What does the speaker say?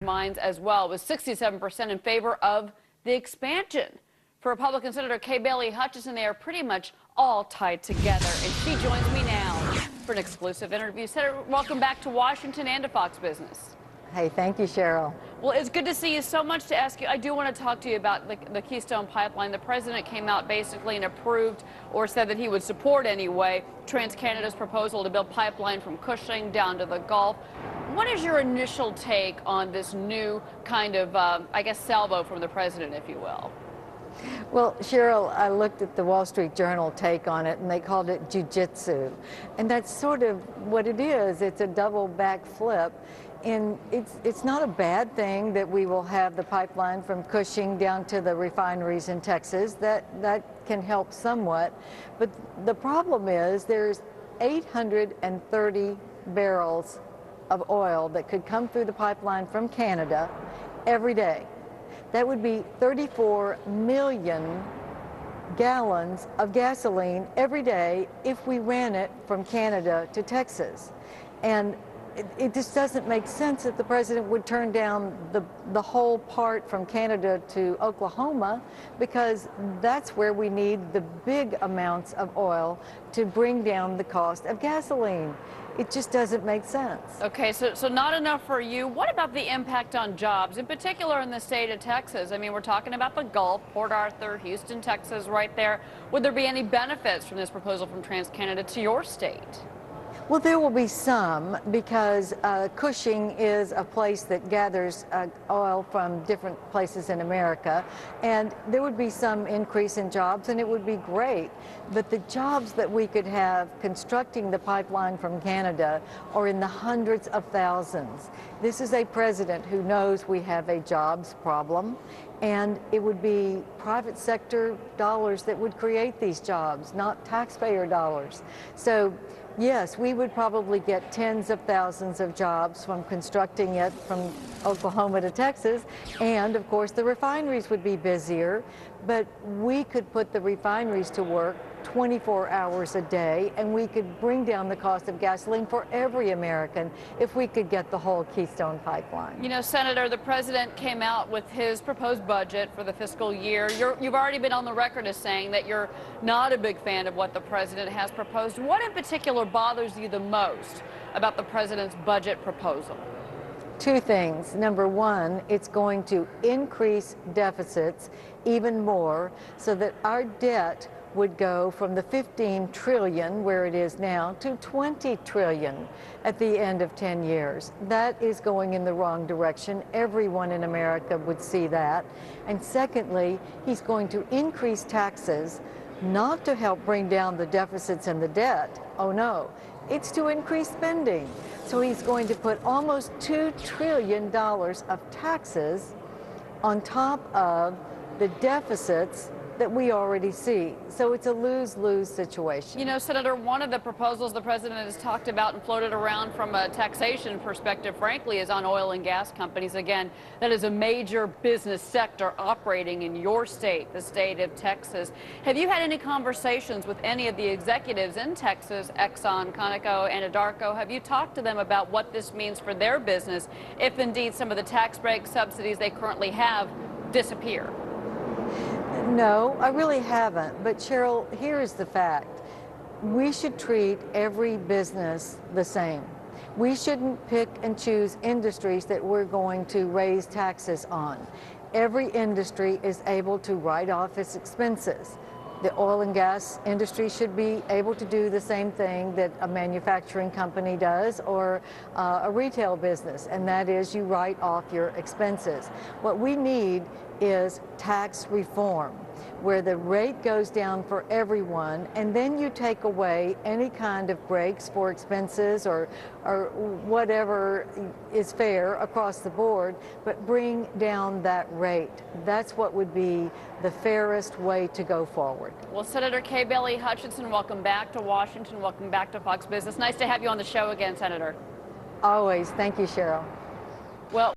minds as well, with 67% in favor of the expansion. For Republican Senator Kay Bailey Hutchison, they are pretty much all tied together. And she joins me now for an exclusive interview. Senator, welcome back to Washington and to Fox Business. Hey, thank you, Cheryl. Well, it's good to see you. So much to ask you. I do want to talk to you about the Keystone pipeline. The president came out basically and approved, or said that he would support anyway, TransCanada's proposal to build pipeline from Cushing down to the Gulf. What is your initial take on this new kind of, I guess, salvo from the president, if you will? Well, Cheryl, I looked at the Wall Street Journal take on it, and they called it jujitsu. And that's sort of what it is. It's a double back flip. And it's not a bad thing that we will have the pipeline from Cushing down to the refineries in Texas. That can help somewhat. But the problem is there's 830 barrels of oil that could come through the pipeline from Canada every day. That would be 34 million gallons of gasoline every day if we ran it from Canada to Texas. And it just doesn't make sense that the president would turn down the whole part from Canada to Oklahoma, because that's where we need the big amounts of oil to bring down the cost of gasoline. It just doesn't make sense. Okay, so not enough for you. What about the impact on jobs, in particular in the state of Texas? I mean, we're talking about the Gulf, Port Arthur, Houston, Texas, right there. Would there be any benefits from this proposal from TransCanada to your state? Well, there will be some, because Cushing is a place that gathers oil from different places in America, and there would be some increase in jobs, and it would be great. But the jobs that we could have constructing the pipeline from Canada are in the hundreds of thousands. This is a president who knows we have a jobs problem, and it would be private sector dollars that would create these jobs, not taxpayer dollars. So yes, we would probably get tens of thousands of jobs from constructing it from Oklahoma to Texas, and of course the refineries would be busier, but we could put the refineries to work 24 hours a day, and we could bring down the cost of gasoline for every American if we could get the whole Keystone pipeline. You know, Senator, the president came out with his proposed budget for the fiscal year. You've already been on the record as saying that you're not a big fan of what the president has proposed. What in particular bothers you the most about the president's budget proposal? Two things. Number one, it's going to increase deficits even more, so that our debt would go from the 15 trillion where it is now to 20 trillion at the end of 10 years. That is going in the wrong direction. Everyone in America would see that. And secondly, he's going to increase taxes, not to help bring down the deficits and the debt. Oh no, it's to increase spending. So he's going to put almost $2 trillion of taxes on top of the deficits that we already see. So it's a lose-lose situation. You know, Senator, one of the proposals the president has talked about and floated around from a taxation perspective, frankly, is on oil and gas companies. Again, that is a major business sector operating in your state, the state of Texas. Have you had any conversations with any of the executives in Texas, Exxon, Conoco, Anadarko? Have you talked to them about what this means for their business if indeed some of the tax break subsidies they currently have disappear? No, I really haven't. But Cheryl, here is the fact. We should treat every business the same. We shouldn't pick and choose industries that we're going to raise taxes on. Every industry is able to write off its expenses. The oil and gas industry should be able to do the same thing that a manufacturing company does, or a retail business, and that is you write off your expenses. What we need is tax reform, where the rate goes down for everyone, and then you take away any kind of breaks for expenses or whatever is fair across the board, but bring down that rate. That's what would be the fairest way to go forward. Well, Senator Kay Bailey Hutchison, welcome back to Washington. Welcome back to Fox Business. Nice to have you on the show again, Senator. Always. Thank you, Cheryl. Well,